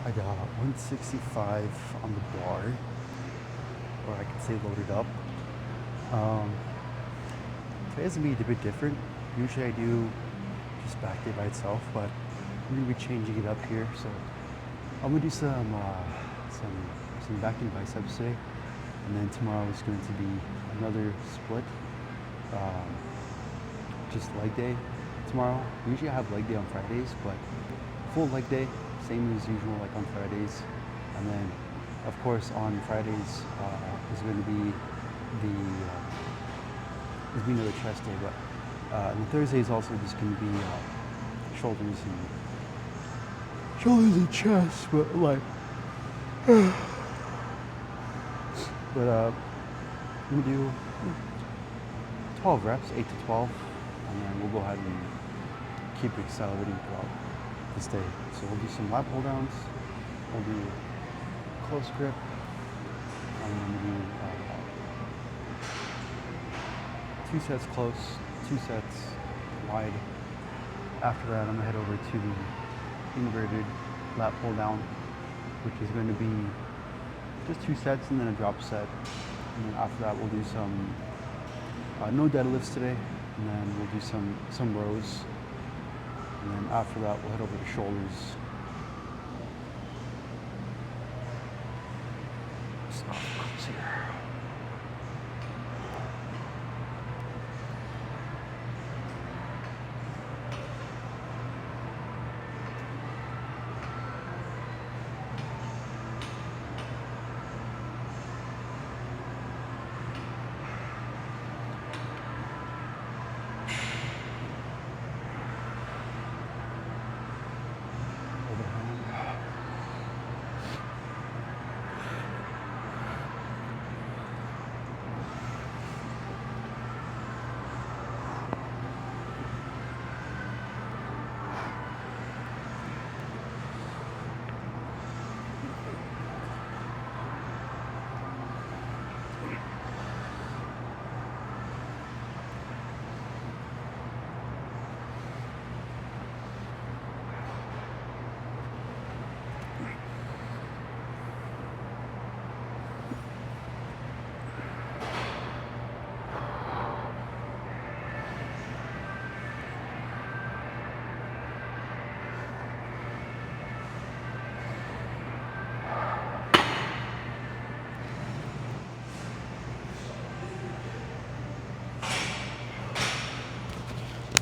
I got 165 on the bar, or I could say loaded up. Um, Today's gonna be a bit different. Usually I do just back day by itself, but I'm gonna be changing it up here. So I'm gonna do some back and biceps today, and then tomorrow is going to be another split, um, just leg day tomorrow. Usually I have leg day on Fridays, but full leg day, same as usual, like on Fridays. And then, of course, on Fridays is going to be another chest day, but and the Thursday is also just going to be shoulders and chest, but like, but we do 12 reps, 8 to 12, and then we'll go ahead and keep accelerating throughout this day. So we'll do some lat pull downs, we'll do close grip, and then we'll do 2 sets close, 2 sets wide. After that, I'm gonna head over to the inverted lat pull down, which is going to be just 2 sets and then a drop set. And then after that, we'll do some no deadlifts today, and then we'll do some rows. And then after that, we'll head over to shoulders. Comes here.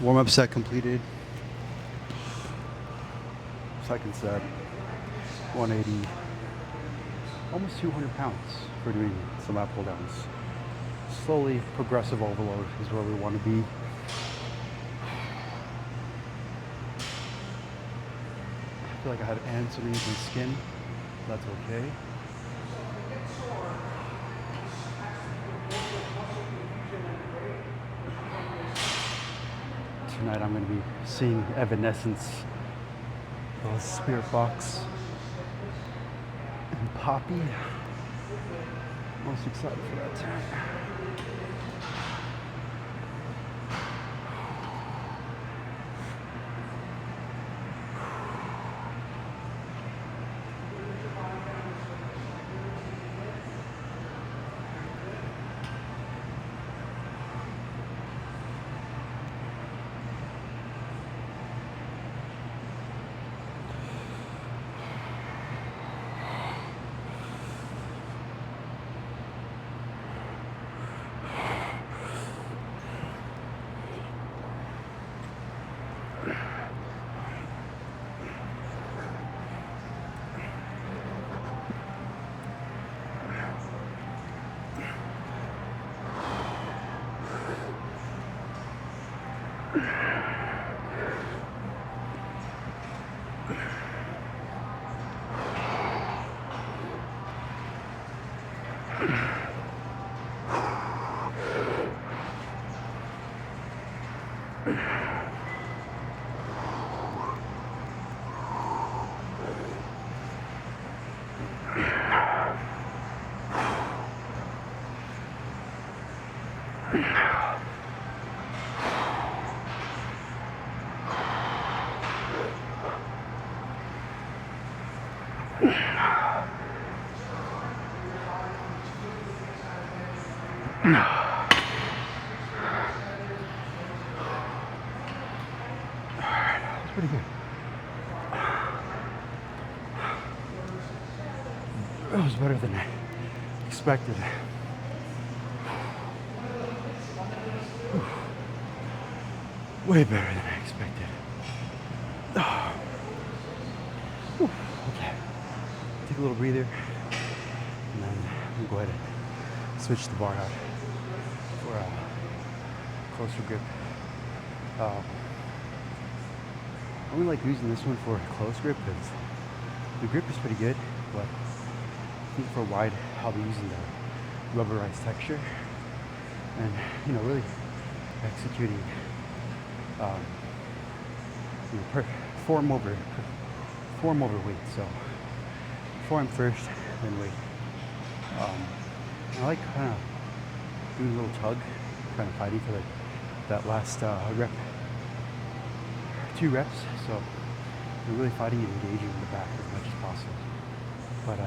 Warm-up set completed. Second set, 180, almost 200 pounds for doing some lat pull downs. Slowly progressive overload is where we want to be. I feel like I had ants underneath my skin. That's okay. Tonight I'm going to be seeing Evanescence, Spirit Box, and Poppy. Most excited for that tonight. That's pretty good. It was better than I expected. Way better than I expected. Okay. Take a little breather, and then we'll go ahead and switch the bar out for a closer grip. I only like using this one for a close grip because the grip is pretty good, but I think for wide, I'll be using the rubberized texture and, really executing, form over weight. So form first, then weight. I like kind of doing a little tug, kind of fighting for that last rep, 2 reps. So you're really fighting and engaging in the back as much as possible. But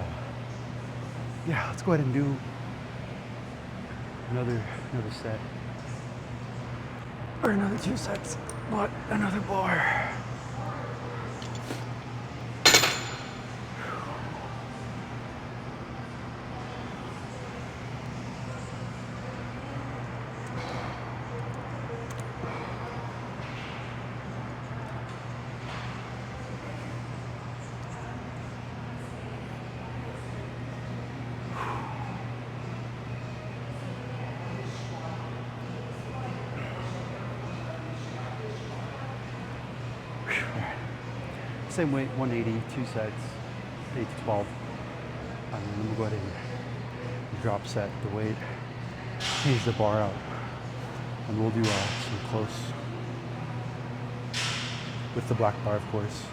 yeah, let's go ahead and do another set. Or another 2 sets, but another bar. Same weight, 180, 2 sets, 8 to 12. And then we'll go ahead and drop set the weight, change the bar out, and we'll do some close with the black bar, of course.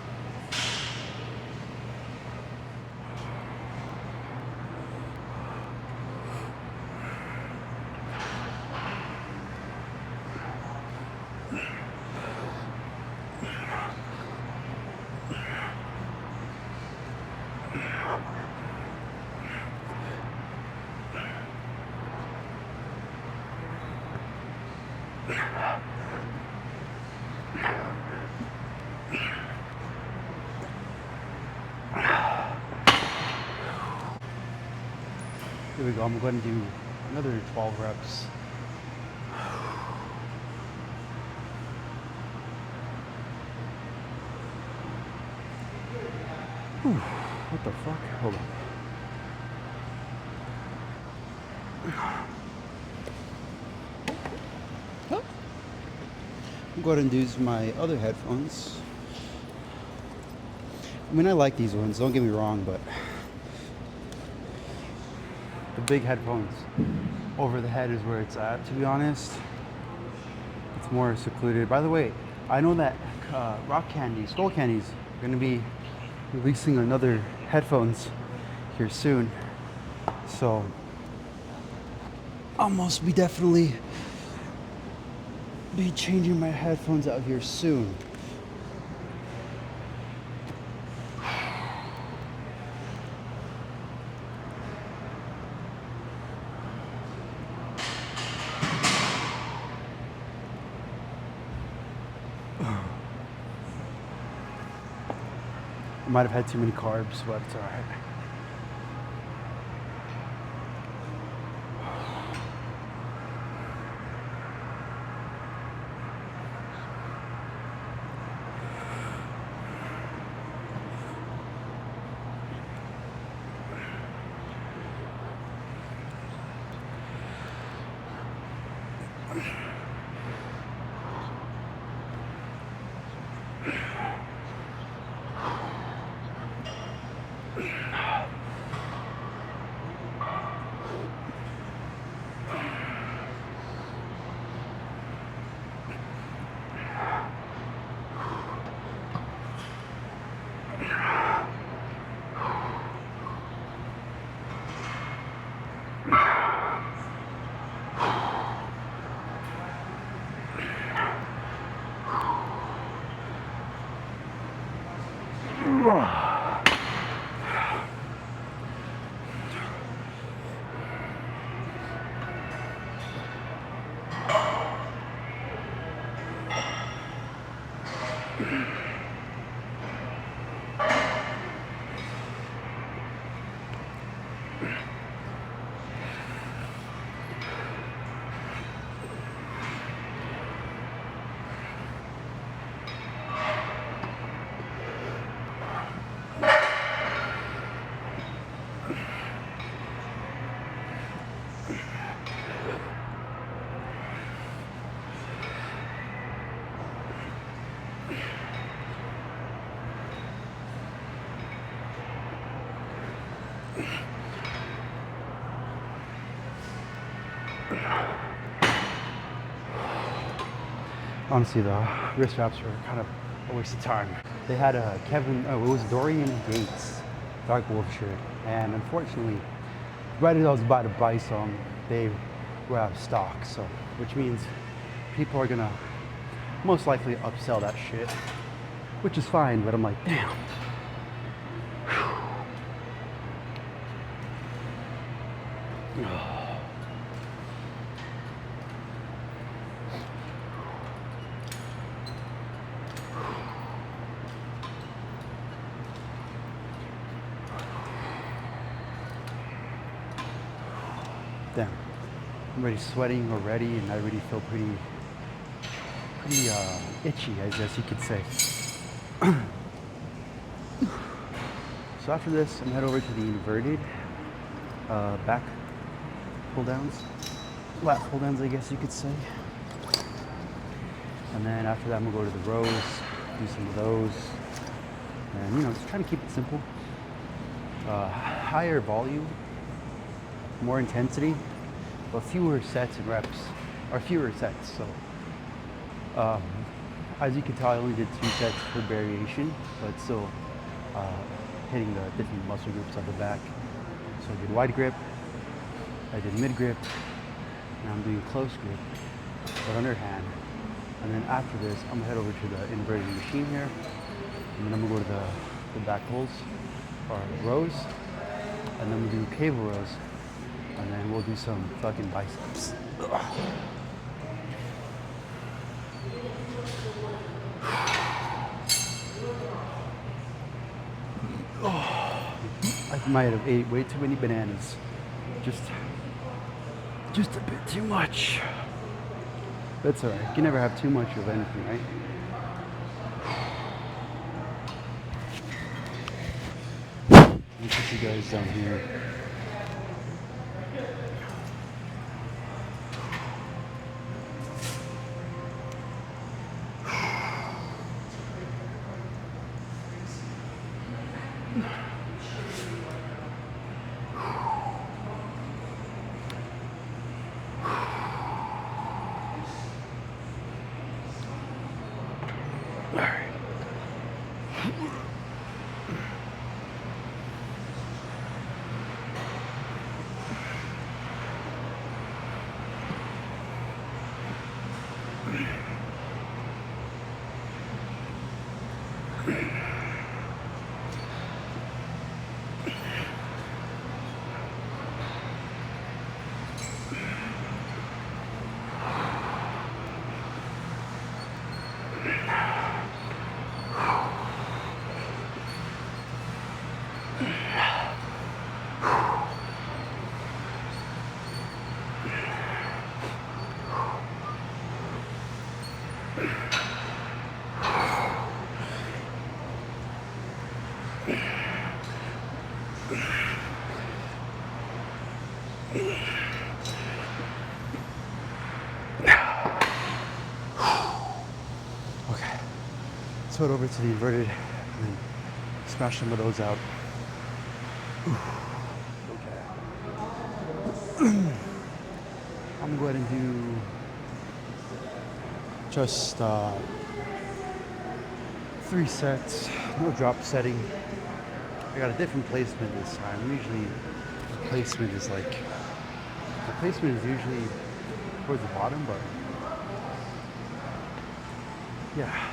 Here we go. I'm going to do another 12 reps. Whew, what the fuck? Hold on. I'm going to use my other headphones. I mean, I like these ones, don't get me wrong, but the big headphones over the head is where it's at, to be honest. It's more secluded. By the way, I know that Skull Candy's going to be releasing another headphones here soon. So I'll most be definitely be changing my headphones out here soon. I might have had too many carbs, but it's all right. Honestly, the wrist wraps were kind of a waste of time. They had a it was Dorian Yates Dark Wolf shirt, and unfortunately, right as I was about to buy some, they were out of stock. So, which means people are gonna most likely upsell that shit, which is fine. But I'm like, damn. Damn, I'm already sweating already, and I already feel pretty itchy, I guess you could say. So after this, I'm head over to the inverted back pull downs, lat pull downs, I guess you could say. And then after that, I'm gonna go to the rows, do some of those, and just try to keep it simple. Higher volume, more intensity, but fewer sets and reps, or fewer sets. So as you can tell, I only did 2 sets for variation, but still hitting the different muscle groups of the back. So I did wide grip, I did mid grip, and I'm doing close grip, but underhand. And then after this, I'm gonna head over to the inverted machine here, and then I'm gonna go to the back pulls, or rows, and then we'll do cable rows, and then we'll do some fucking biceps. Ugh. I might have ate way too many bananas. Just a bit too much. That's alright. You can never have too much of anything, right? Let me put you guys down here. Okay, let's head over to the inverted and then smash some of those out. Okay. I'm going to do just 3 sets, no drop setting. I got a different placement this time. Usually the placement is usually towards the bottom, but yeah.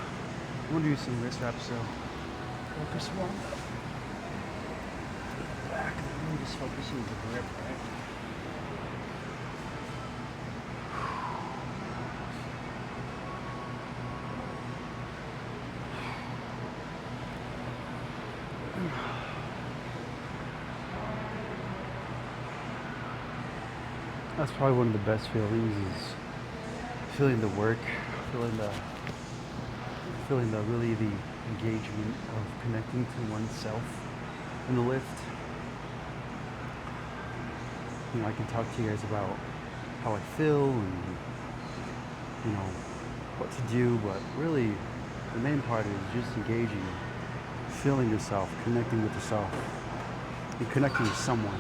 I'm gonna do some wrist wraps, so focus one. Back, and just focusing on the grip, right? That's probably one of the best feelings, is feeling the work, feeling the engagement of connecting to oneself in the lift. I can talk to you guys about how I feel and what to do, but really the main part is just engaging, feeling yourself, connecting with yourself. You're connecting with someone.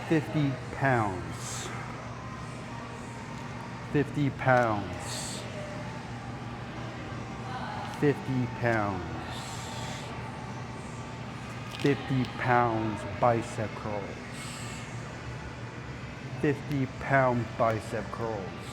50 pounds. 50 pounds. 50 pounds. 50 pounds bicep curls. 50-pound bicep curls.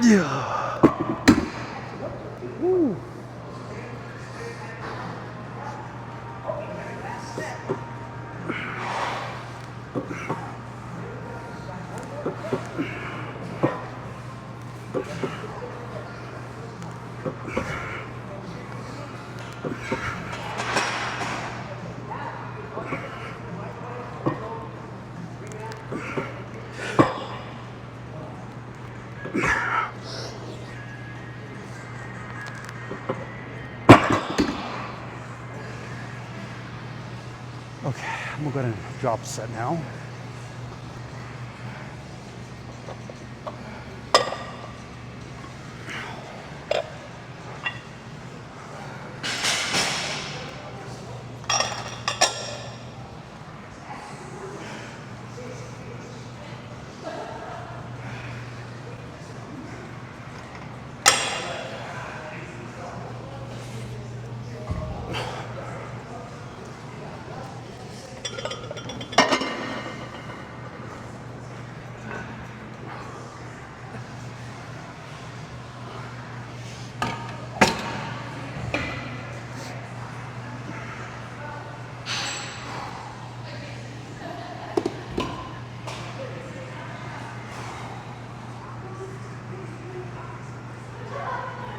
Yeah. Woo. Okay, I'm gonna go ahead and drop set now.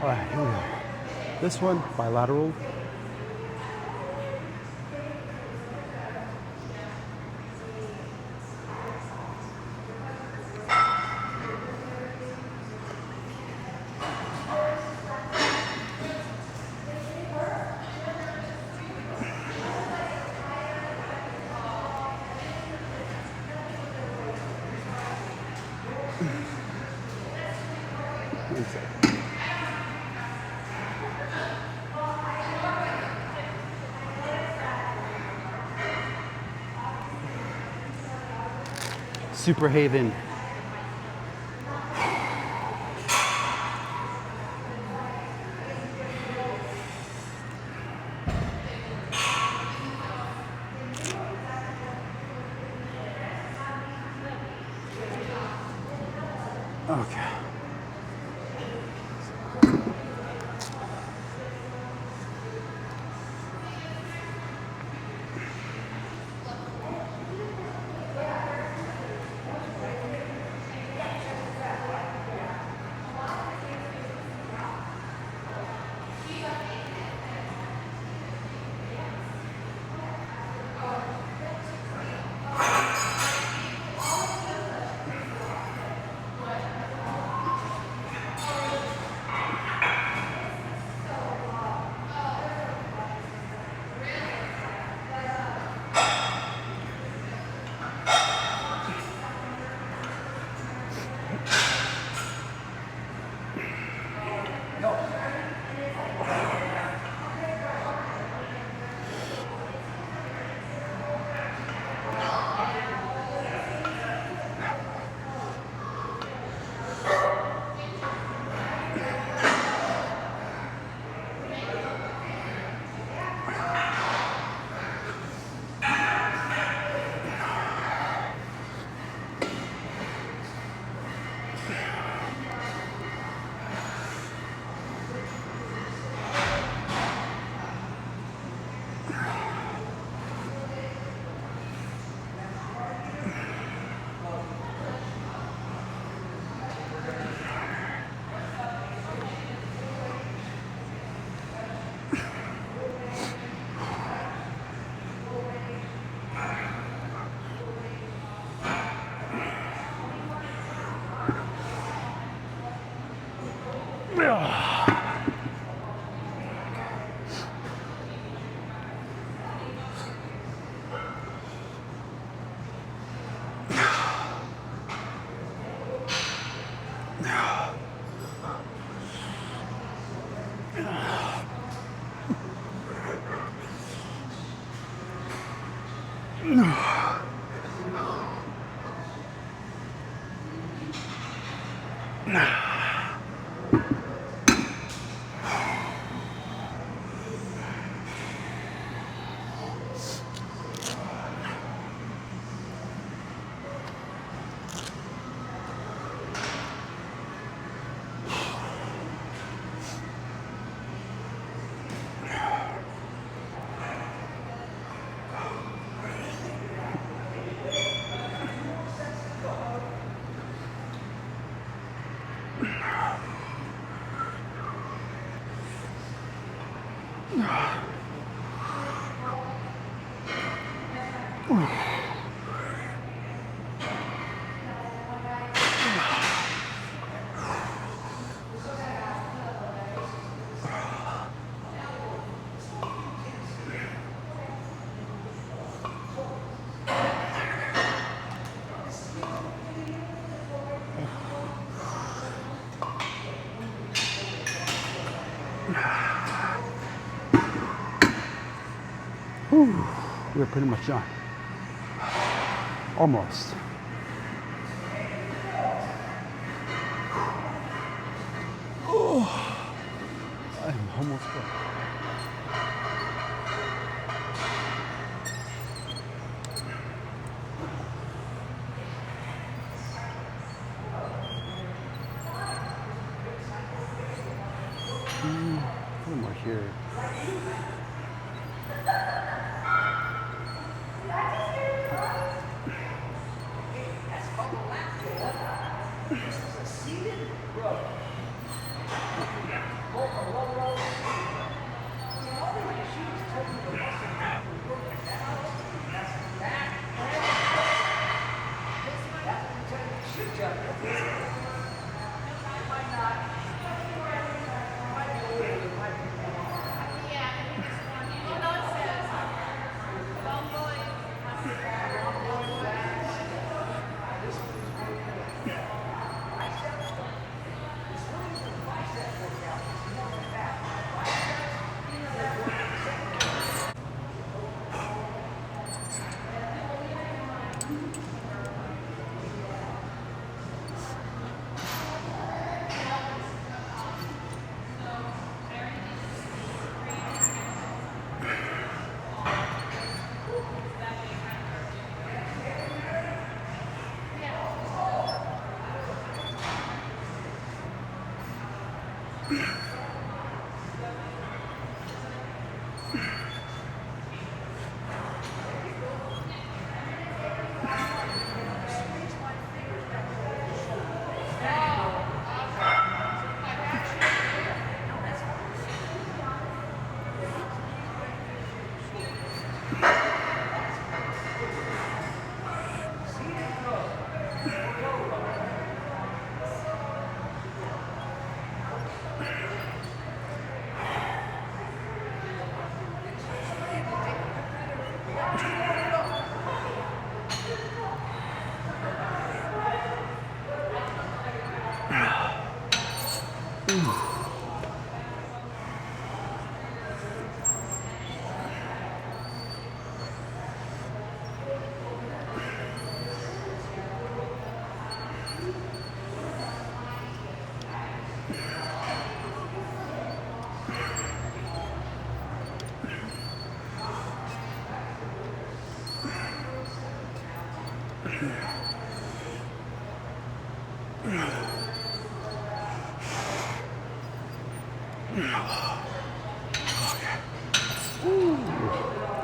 All right, here we go. This one, bilateral. Super Haven. Okay. Whew, we're pretty much done. Almost. Oh, I'm almost done. One more here.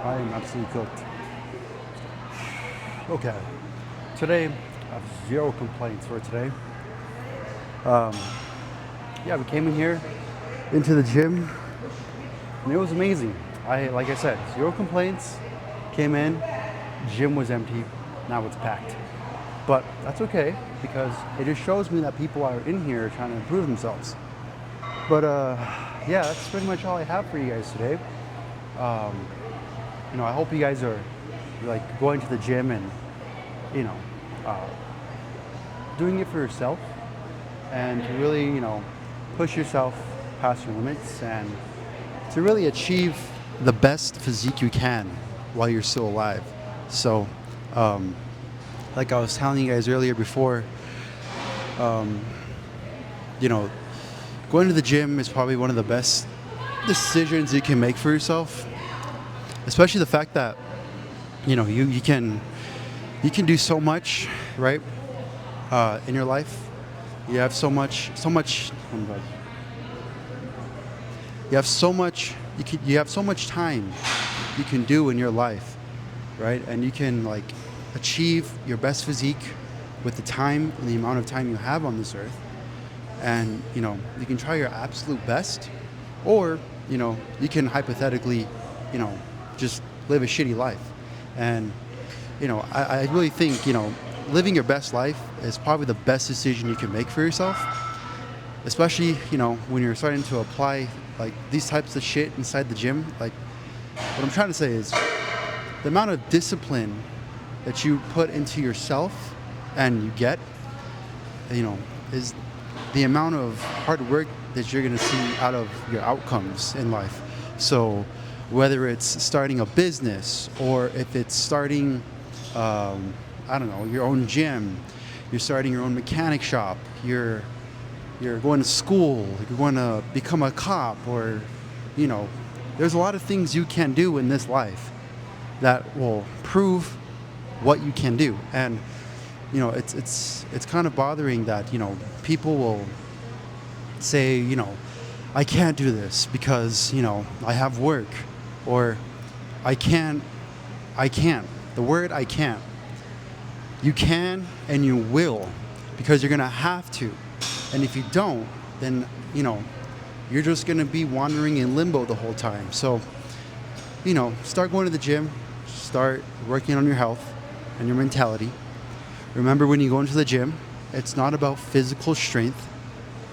I am absolutely cooked. Okay, today I have zero complaints for today. Yeah, we came in here into the gym and it was amazing. Like I said, zero complaints. Came in, gym was empty, now it's packed. But that's okay because it just shows me that people are in here trying to improve themselves. But yeah, that's pretty much all I have for you guys today. I hope you guys are like going to the gym and uh, doing it for yourself and to really push yourself past your limits and to really achieve the best physique you can while you're still alive. So, like I was telling you guys earlier before, going to the gym is probably one of the best decisions you can make for yourself. Especially the fact that you can do so much, right? In your life, you have so much. Oh my God. You have so much. You have so much time you can do in your life, right? And you can like achieve your best physique with the time and the amount of time you have on this earth. And you can try your absolute best, or you can hypothetically, just live a shitty life. And I really think living your best life is probably the best decision you can make for yourself, especially when you're starting to apply like these types of shit inside the gym. Like what I'm trying to say is the amount of discipline that you put into yourself and you get is the amount of hard work that you're going to see out of your outcomes in life. So whether it's starting a business or if it's starting, your own gym, you're starting your own mechanic shop, you're going to school, you're going to become a cop, or, there's a lot of things you can do in this life that will prove what you can do. And, it's kind of bothering that, people will say, I can't do this because, I have work, or I can't. The word I can't. You can and you will, because you're going to have to. And if you don't, then, you're just going to be wandering in limbo the whole time. So, start going to the gym, start working on your health and your mentality. Remember, when you go into the gym, it's not about physical strength,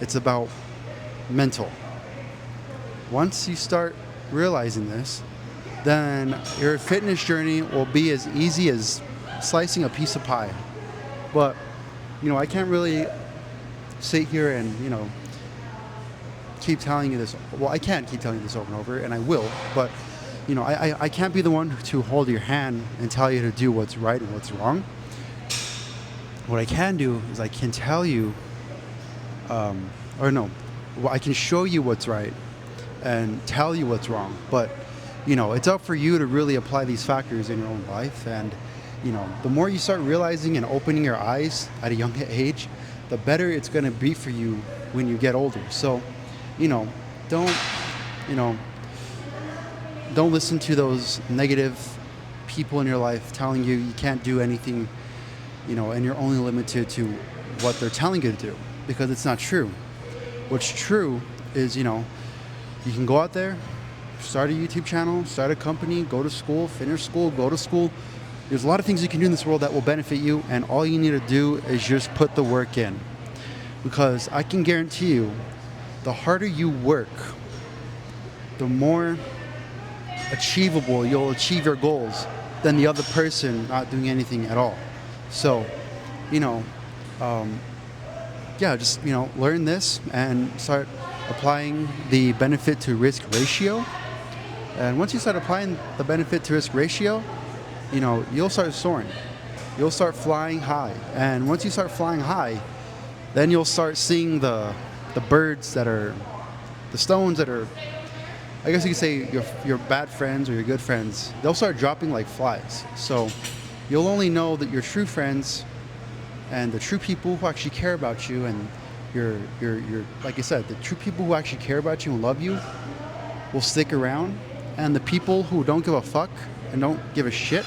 it's about mental. Once you start realizing this, then your fitness journey will be as easy as slicing a piece of pie. But, I can't really sit here and, keep telling you this. Well, I can't keep telling you this over and over, and I will. But, I can't be the one to hold your hand and tell you to do what's right and what's wrong. What I can do is I can tell you, I can show you what's right and tell you what's wrong. But, it's up for you to really apply these factors in your own life. And, the more you start realizing and opening your eyes at a young age, the better it's going to be for you when you get older. So, you know, don't, you know, don't listen to those negative people in your life telling you you can't do anything, and you're only limited to what they're telling you to do, because it's not true. What's true is, you can go out there, start a YouTube channel, start a company, go to school, finish school, go to school. There's a lot of things you can do in this world that will benefit you, and all you need to do is just put the work in. Because I can guarantee you, the harder you work, the more achievable you'll achieve your goals than the other person not doing anything at all. So, just learn this and start applying the benefit to risk ratio. And once you start applying the benefit to risk ratio, you'll start soaring. You'll start flying high. And once you start flying high, then you'll start seeing the birds that are, the stones that are, I guess you could say your bad friends or your good friends, they'll start dropping like flies. So you'll only know that your true friends and the true people who actually care about you, and your like I said, the true people who actually care about you and love you will stick around. And the people who don't give a fuck and don't give a shit,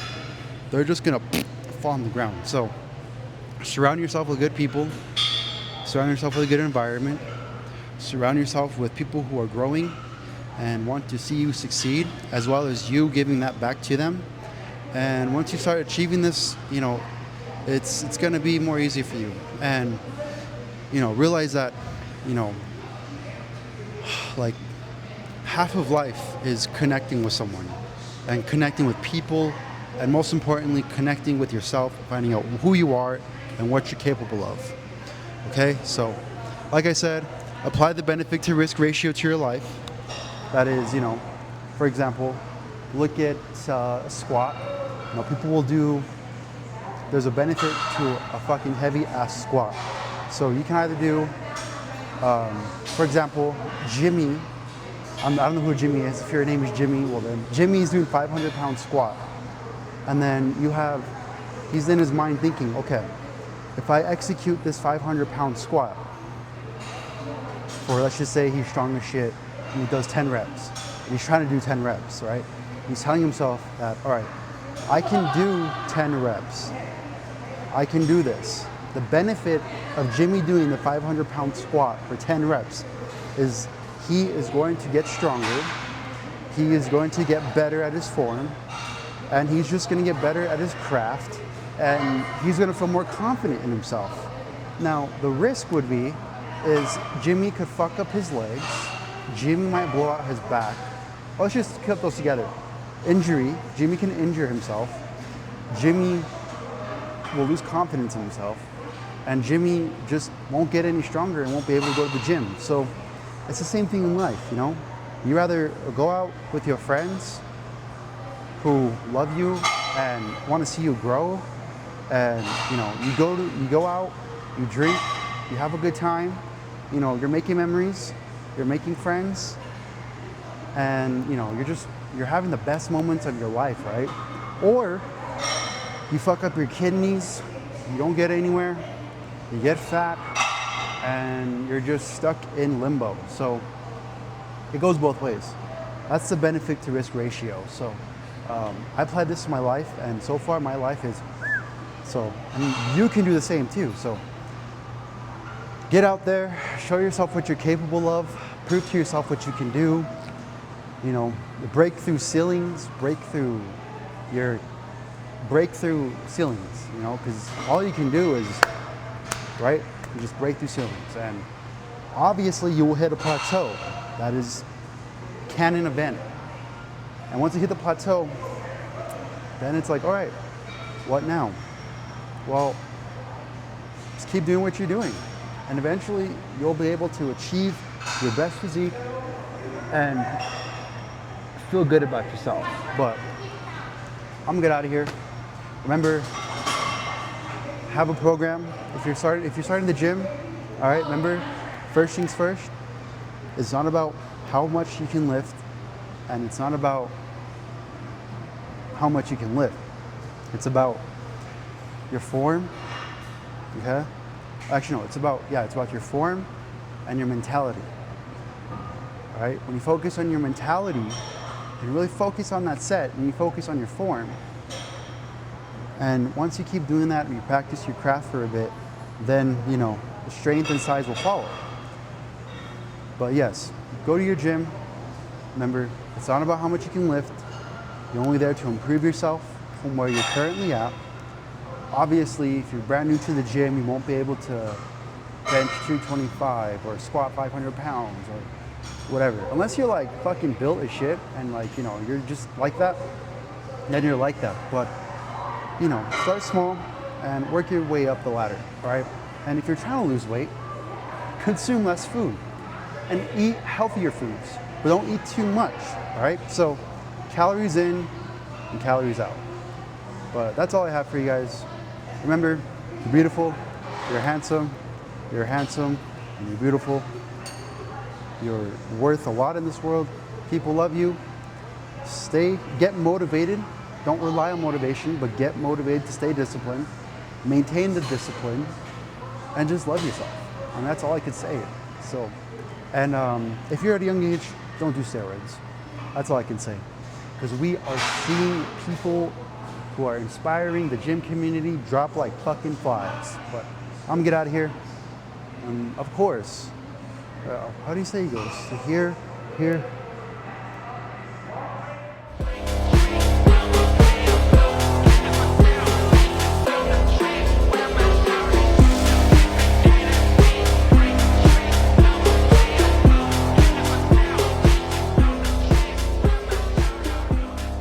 they're just gonna fall on the ground. So surround yourself with good people, surround yourself with a good environment, surround yourself with people who are growing and want to see you succeed, as well as you giving that back to them. And once you start achieving this, it's going to be more easy for you. And realize that like half of life is connecting with someone and connecting with people, and most importantly connecting with yourself, finding out who you are and what you're capable of. Okay, so like I said, apply the benefit to risk ratio to your life. That is, for example, look at a squat. People will do, there's a benefit to a fucking heavy ass squat. So you can either do, for example, Jimmy. I don't know who Jimmy is. If your name is Jimmy, well then, Jimmy's doing 500-pound squat. And then he's in his mind thinking, okay, if I execute this 500-pound squat, or let's just say he's strong as shit, and he does 10 reps, and he's trying to do 10 reps, right? He's telling himself that, all right, I can do 10 reps. I can do this. The benefit of Jimmy doing the 500-pound squat for 10 reps is he is going to get stronger, he is going to get better at his form, and he's just going to get better at his craft, and he's going to feel more confident in himself. Now, the risk would be is Jimmy could fuck up his legs, Jimmy might blow out his back. Let's just put those together. Injury, Jimmy can injure himself, Jimmy will lose confidence in himself, and Jimmy just won't get any stronger and won't be able to go to the gym. So it's the same thing in life, You rather go out with your friends who love you and want to see you grow, and you go out, you drink, you have a good time, you're making memories, you're making friends, and you're having the best moments of your life, right? Or you fuck up your kidneys, you don't get anywhere, you get fat, and you're just stuck in limbo. So it goes both ways. That's the benefit to risk ratio. So I applied this to my life, and so far my life is, you can do the same too. So get out there, show yourself what you're capable of, prove to yourself what you can do, break through ceilings, break through ceilings, because all you can do is, right, you just break through ceilings. And obviously you will hit a plateau. That is canon event. And once you hit the plateau, then it's like, all right, what now? Well, just keep doing what you're doing. And eventually you'll be able to achieve your best physique and feel good about yourself. But I'm gonna get out of here. Remember, have a program. If you're starting the gym, all right, remember, first things first, it's not about how much you can lift, and it's not about how much you can lift. It's about your form, okay? Actually, no, it's about your form and your mentality. right? When you focus on your mentality and really focus on that set and you focus on your form, and once you keep doing that and you practice your craft for a bit, then, you know, the strength and size will follow. But yes, go to your gym. Remember, it's not about how much you can lift. You're only there to improve yourself from where you're currently at. Obviously, if you're brand new to the gym, you won't be able to bench 225 or squat 500 pounds or whatever. Unless you're like fucking built as shit and like, you know, you're just like that, then you're like that. But, you know, start small and work your way up the ladder, right? And if you're trying to lose weight, consume less food and eat healthier foods, but don't eat too much, all right? So calories in and calories out. But that's all I have for you guys. Remember, you're beautiful, you're handsome, and you're beautiful. You're worth a lot in this world. People love you. Get motivated. Don't rely on motivation, but get motivated to stay disciplined. Maintain the discipline, and just love yourself. And that's all I could say. So, and if you're at a young age, don't do steroids. That's all I can say. Because we are seeing people who are inspiring the gym community drop like fucking flies. But I'm gonna get out of here. And of course, how do you say it goes? Here,